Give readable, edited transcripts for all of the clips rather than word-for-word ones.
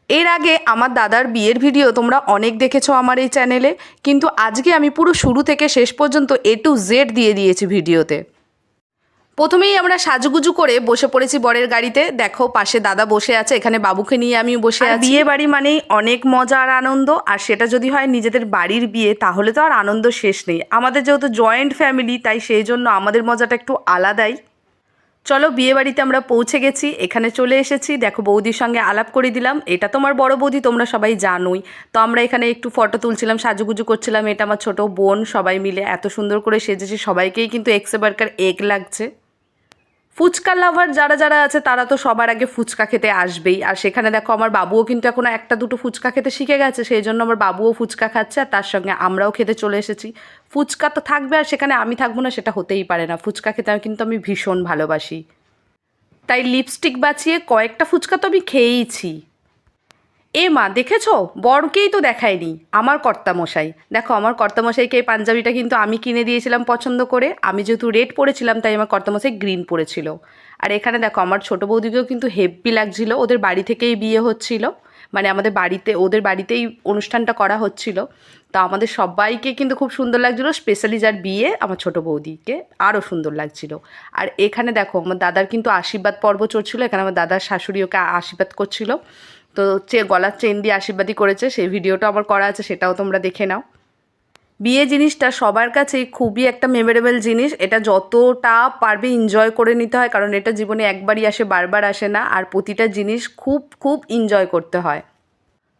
এর আগে আমার দাদার বিয়ের ভিডিও তোমরা অনেক দেখেছো আমার এই চ্যানেলে, কিন্তু আজকে আমি পুরো শুরু থেকে শেষ পর্যন্ত A to Z দিয়ে দিয়েছি ভিডিওতে। প্রথমেই আমরা সাজুগুজু করে বসে পড়েছি বরের গাড়িতে। দেখো পাশে দাদা বসে আছে, এখানে বাবুকে নিয়ে আমি বসে আছি। বিয়ে বাড়ি মানেই অনেক মজা আর আনন্দ, আর সেটা যদি হয় নিজেদের বাড়ির বিয়ে তাহলে তো আর আনন্দ শেষ নেই। আমাদের যেহেতু জয়েন্ট ফ্যামিলি তাই সেই জন্য আমাদের মজাটা একটু আলাদাই। চলো বিয়ে বাড়িতে আমরা পৌঁছে গেছি, এখানে চলে এসেছি। দেখো বৌদির সঙ্গে আলাপ করে দিলাম, এটা তোমার বড় বৌদি, তোমরা সবাই জানোই। তো আমরা এখানে একটু ফটো তুলছিলাম, সাজুগুজু করছিলাম। এটা আমার ছোট বোন, সবাই মিলে এত সুন্দর করে সেজেছি, সবাইকেই কিন্তু এক্সে বার্কার এক লাগছে। ফুচকা লাভার যারা যারা আছে তারা তো সবার আগে ফুচকা খেতে আসবেই। আর সেখানে দেখো আমার বাবুও কিন্তু এখন একটা দুটো ফুচকা খেতে শিখে গেছে, সেই জন্য আমার বাবুও ফুচকা খাচ্ছে আর তার সঙ্গে আমরাও খেতে চলে এসেছি। ফুচকা তো থাকবে আর সেখানে আমি থাকবো না, সেটা হতেই পারে না। ফুচকা খেতে কিন্তু আমি ভীষণ ভালোবাসি, তাই লিপস্টিক বাঁচিয়ে কয়েকটা ফুচকা তো আমি খেয়েইছি। এ মা দেখেছো, বরকেই তো দেখায়নি, আমার কর্তামশাই। দেখো আমার কর্তামশাইকে এই পাঞ্জাবিটা কিন্তু আমি কিনে দিয়েছিলাম পছন্দ করে। আমি যেহেতু রেড পরেছিলাম তাই আমার কর্তামশাই গ্রিন পরেছিল। আর এখানে দেখো আমার ছোটো বৌদিকেও কিন্তু হেব্বি লাগছিল, ওদের বাড়ি থেকেই বিয়ে হচ্ছিল, মানে আমাদের বাড়িতে ওদের বাড়িতেই অনুষ্ঠানটা করা হচ্ছিল। তো আমাদের সবাইকে কিন্তু খুব সুন্দর লাগছিলো, স্পেশালি যার বিয়ে আমার ছোটো বৌদিকে আরও সুন্দর লাগছিল। আর এখানে দেখো আমার দাদার কিন্তু আশীর্বাদ পর্ব চলছিল, এখানে আমার দাদার শাশুড়ি ওকে আশীর্বাদ করছিল। তো গলার চেন দিয়ে আশীর্বাদই করেছে, সেই ভিডিওটা আমার করা আছে, সেটাও তোমরা দেখে নাও। বিয়ে জিনিসটা সবার কাছেই খুবই একটা মেমোরেবল জিনিস, এটা যতটা পারবে এনজয় করে নিতে হয়, কারণ এটা জীবনে একবারই আসে, বারবার আসে না। আর প্রতিটা জিনিস খুব খুব এনজয় করতে হয়।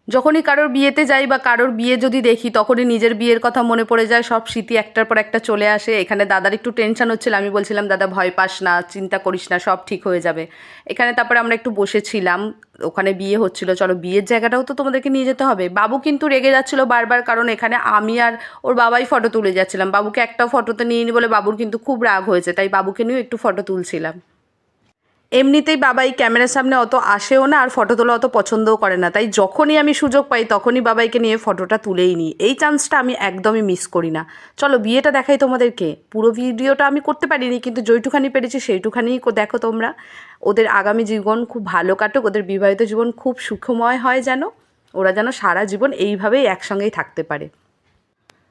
যখনই কারোর বিয়েতে যাই বা কারোর বিয়ে যদি দেখি তখনই নিজের বিয়ের কথা মনে পড়ে যায়, সব স্মৃতি একটার পর একটা চলে আসে। এখানে দাদার একটু টেনশন হচ্ছিল, আমি বলছিলাম দাদা ভয় পাস না, চিন্তা করিস না, সব ঠিক হয়ে যাবে। এখানে তারপরে আমরা একটু বসেছিলাম, ওখানে বিয়ে হচ্ছিল, চলো বিয়ের জায়গাটাও তো তোমাদেরকে নিয়ে যেতে হবে। বাবু কিন্তু রেগে যাচ্ছিলো বারবার, কারণ এখানে আমি আর ওর বাবাই ফটো তুলে যাচ্ছিলাম। বাবুকে একটাও ফটোতে নিয়ে নি বলে বাবুর কিন্তু খুব রাগ হয়েছে, তাই বাবুকে নিয়েও একটু ফটো তুলছিলাম। এমনিতেই বাবাই ক্যামেরার সামনে অত আসেও না, আর ফটো তোলা অত পছন্দও করে না, তাই যখনই আমি সুযোগ পাই তখনই বাবাইকে নিয়ে ফটোটা তুলেই নিই। এই চান্সটা আমি একদমই মিস করি না। চলো বিয়েটা দেখাই তোমাদেরকে। পুরো ভিডিওটা আমি করতে পারিনি, কিন্তু যেইটুখানি পেরেছি সেইটুখানি দেখো তোমরা। ওদের আগামী জীবন খুব ভালো কাটুক, ওদের বিবাহিত জীবন খুব সুখময় হয় যেন, ওরা যেন সারা জীবন এইভাবেই একসঙ্গেই থাকতে পারে।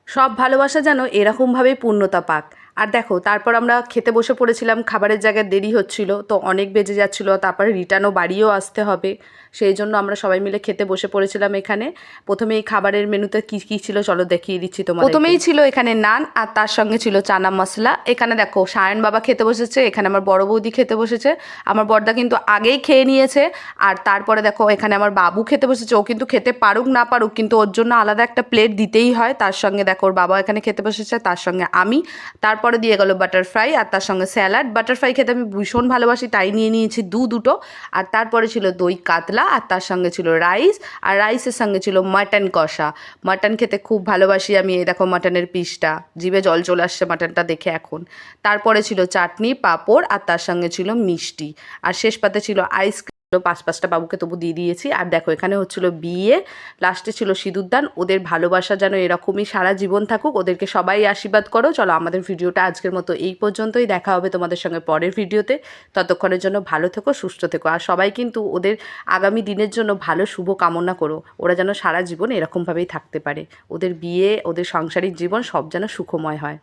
সব ভালোবাসা যেন এরকমভাবেই পূর্ণতা পাক। আর দেখো তারপর আমরা খেতে বসে পড়েছিলাম, খাবারের জায়গায় দেরি হচ্ছিল, তো অনেক বেজে যাচ্ছিলো, তারপরে রিটার্নও বাড়িও আসতে হবে, সেই জন্য আমরা সবাই মিলে খেতে বসে পড়েছিলাম। এখানে প্রথমেই খাবারের মেনুতে কী কী ছিল চলো দেখিয়ে দিচ্ছি তোমাদের। প্রথমেই ছিল এখানে নান, আর তার সঙ্গে ছিল চানা মশলা। এখানে দেখো সায়ন বাবা খেতে বসেছে, এখানে আমার বড় বৌদি খেতে বসেছে, আমার বড়দা কিন্তু আগেই খেয়ে নিয়েছে। আর তারপরে দেখো এখানে আমার বাবু খেতে বসেছে, ও কিন্তু খেতে পারুক না পারুক কিন্তু ওর জন্য আলাদা একটা প্লেট দিতেই হয়। তার সঙ্গে দেখো ওর বাবা এখানে খেতে বসেছে, তার সঙ্গে আমি। তারপরে দিয়ে গেল বাটার ফ্রাই, আর তার সঙ্গে স্যালাড। বাটার ফ্রাই খেতে আমি ভীষণ ভালোবাসি, তাই নিয়ে নিয়েছি দুটো। আর তারপরে ছিল দই কাতলা, আর তার সঙ্গে ছিল রাইস, আর রাইসের সঙ্গে ছিল মাটন কষা। মাটন খেতে খুব ভালোবাসি আমি, এই দেখো মাটনের পিসটা, জিভে জল চলে আসছে মাটনটা দেখে এখন। তারপরে ছিল চাটনি, পাঁপড়, আর তার সঙ্গে ছিল মিষ্টি, আর শেষ পাতে ছিল আইসক্রিম। পাঁচটা বাবুকে তবু দিয়ে দিয়েছি। আর দেখো এখানে হচ্ছিল বিয়ে, লাস্টে ছিল সিঁদুরদান। ওদের ভালোবাসা যেন এরকমই সারা জীবন থাকুক, ওদেরকে সবাই আশীর্বাদ করো। চলো আমাদের ভিডিওটা আজকের মতো এই পর্যন্তই, দেখা হবে তোমাদের সঙ্গে পরের ভিডিওতে। ততক্ষণের জন্য ভালো থেকো, সুস্থ থেকো, আর সবাই কিন্তু ওদের আগামী দিনের জন্য ভালো শুভ কামনা করো, ওরা যেন সারা জীবন এরকমভাবেই থাকতে পারে, ওদের বিয়ে, ওদের সাংসারিক জীবন সব যেন সুখময় হয়।